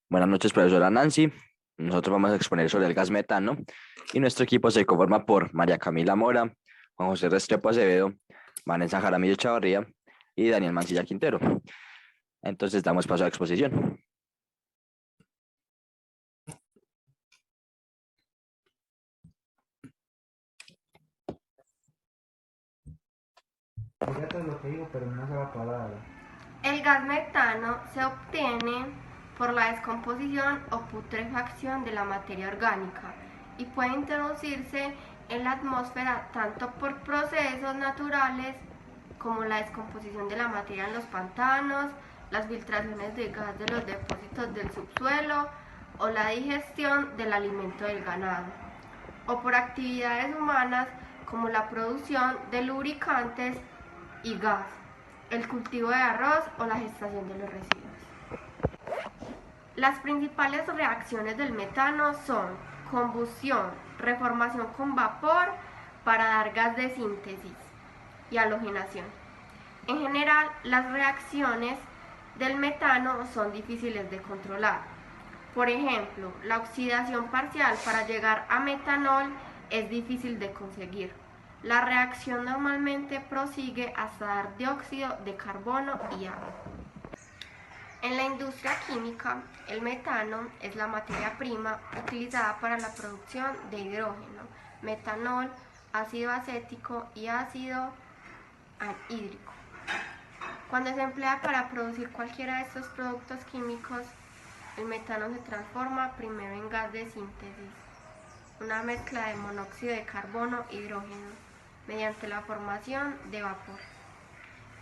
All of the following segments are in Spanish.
Buenas noches, profesora Nancy. Nosotros vamos a exponer sobre el gas metano y nuestro equipo se conforma por María Camila Mora, Juan José Restrepo Acevedo, Vanessa Jaramillo Chavarría y Daniel Mancilla Quintero. Entonces damos paso a la exposición. Fíjate lo que digo, pero en una sola palabra. El gas metano se obtiene por la descomposición o putrefacción de la materia orgánica y puede introducirse en la atmósfera tanto por procesos naturales como la descomposición de la materia en los pantanos, las filtraciones de gas de los depósitos del subsuelo o la digestión del alimento del ganado, o por actividades humanas como la producción de lubricantes y gas, el cultivo de arroz o la gestación de los residuos. Las principales reacciones del metano son combustión, reformación con vapor para dar gas de síntesis y halogenación. En general, las reacciones del metano son difíciles de controlar. Por ejemplo, la oxidación parcial para llegar a metanol es difícil de conseguir. La reacción normalmente prosigue hasta dar dióxido de carbono y agua. En la industria química, el metano es la materia prima utilizada para la producción de hidrógeno, metanol, ácido acético y ácido anhídrico. Cuando se emplea para producir cualquiera de estos productos químicos, el metano se transforma primero en gas de síntesis, una mezcla de monóxido de carbono e hidrógeno, mediante la formación de vapor.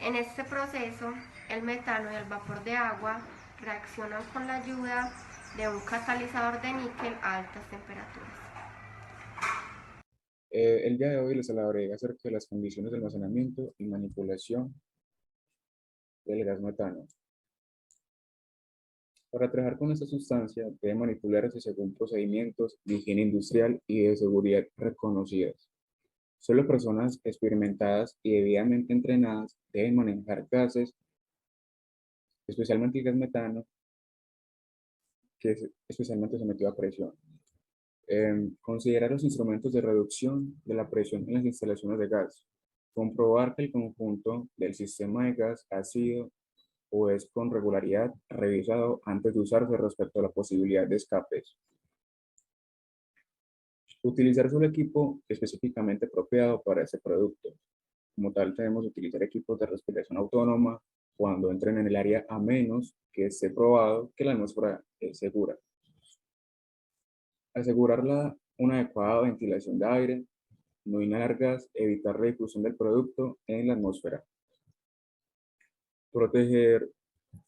En este proceso, el metano y el vapor de agua reaccionan con la ayuda de un catalizador de níquel a altas temperaturas. El día de hoy les hablaré acerca de las condiciones de almacenamiento y manipulación del gas metano. Para trabajar con esta sustancia debe manipularse según procedimientos de higiene industrial y de seguridad reconocidos. Solo personas experimentadas y debidamente entrenadas deben manejar gases, especialmente el gas metano, que es especialmente sometido a presión. Considerar los instrumentos de reducción de la presión en las instalaciones de gas. Comprobar que el conjunto del sistema de gas ha sido o es con regularidad revisado antes de usarse respecto a la posibilidad de escapes. Utilizar solo equipo específicamente apropiado para ese producto. Como tal, debemos utilizar equipos de respiración autónoma cuando entren en el área a menos que esté probado que la atmósfera es segura. Asegurar una adecuada ventilación de aire, no inhalar gas, evitar la difusión del producto en la atmósfera. Proteger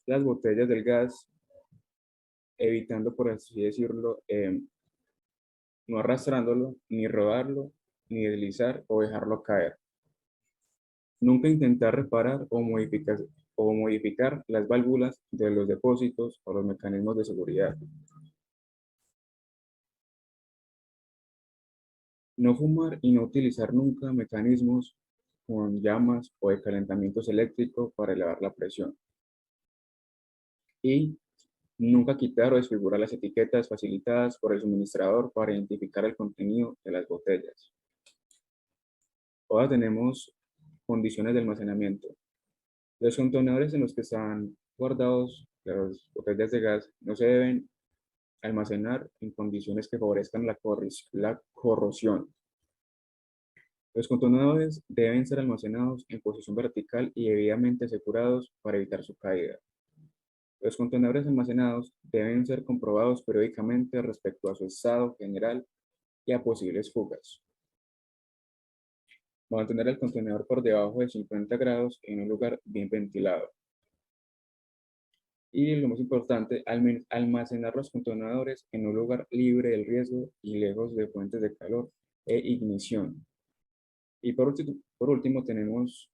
las botellas del gas, evitando, por así decirlo, no arrastrándolo, ni rodarlo, ni deslizar o dejarlo caer. Nunca intentar reparar o modificar las válvulas de los depósitos o los mecanismos de seguridad. No fumar y no utilizar nunca mecanismos con llamas o de calentamientos eléctricos para elevar la presión. Y nunca quitar o desfigurar las etiquetas facilitadas por el suministrador para identificar el contenido de las botellas. Ahora tenemos condiciones de almacenamiento. Los contenedores en los que están guardados las botellas de gas no se deben almacenar en condiciones que favorezcan la corrosión. Los contenedores deben ser almacenados en posición vertical y debidamente asegurados para evitar su caída. Los contenedores almacenados deben ser comprobados periódicamente respecto a su estado general y a posibles fugas. Mantener el contenedor por debajo de 50 grados en un lugar bien ventilado. Y lo más importante, almacenar los contenedores en un lugar libre del riesgo y lejos de fuentes de calor e ignición. Y por último tenemos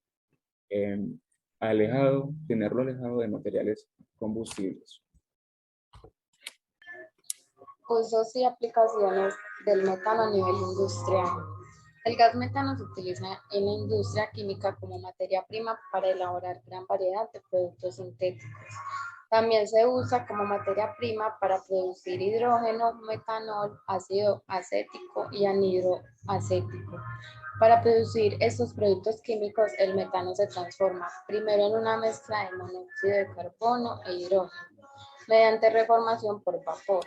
tenerlo alejado de materiales combustibles. Usos y aplicaciones del metano a nivel industrial. El gas metano se utiliza en la industria química como materia prima para elaborar gran variedad de productos sintéticos. También se usa como materia prima para producir hidrógeno, metanol, ácido acético y anhidro acético. Para producir estos productos químicos, el metano se transforma primero en una mezcla de monóxido de carbono e hidrógeno, mediante reformación por vapor.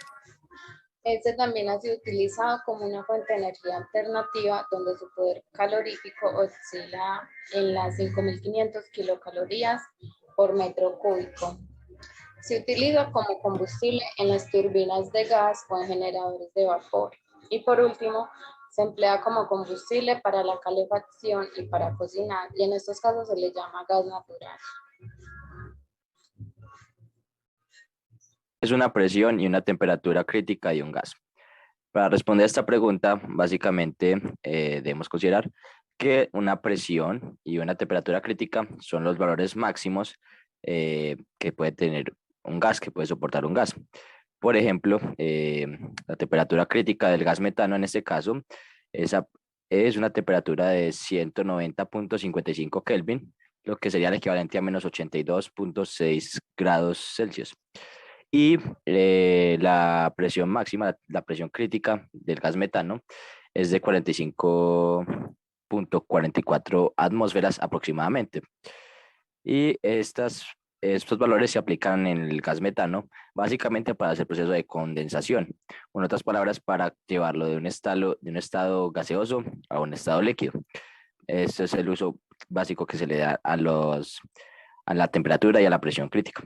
Este también ha sido utilizado como una fuente de energía alternativa donde su poder calorífico oscila en las 5.500 kilocalorías por metro cúbico. Se utiliza como combustible en las turbinas de gas o en generadores de vapor. Y por último, se emplea como combustible para la calefacción y para cocinar, y en estos casos se le llama gas natural. Es una presión y una temperatura crítica de un gas. Para responder a esta pregunta, básicamente debemos considerar que una presión y una temperatura crítica son los valores máximos que puede tener un gas, que puede soportar un gas. Por ejemplo, la temperatura crítica del gas metano en este caso es una temperatura de 190.55 Kelvin, lo que sería el equivalente a menos 82.6 grados Celsius. Y la presión máxima, la presión crítica del gas metano es de 45.44 atmósferas aproximadamente. Y estos valores se aplican en el gas metano básicamente para hacer el proceso de condensación. En otras palabras, para llevarlo de un estado gaseoso a un estado líquido. Este es el uso básico que se le da a la temperatura y a la presión crítica.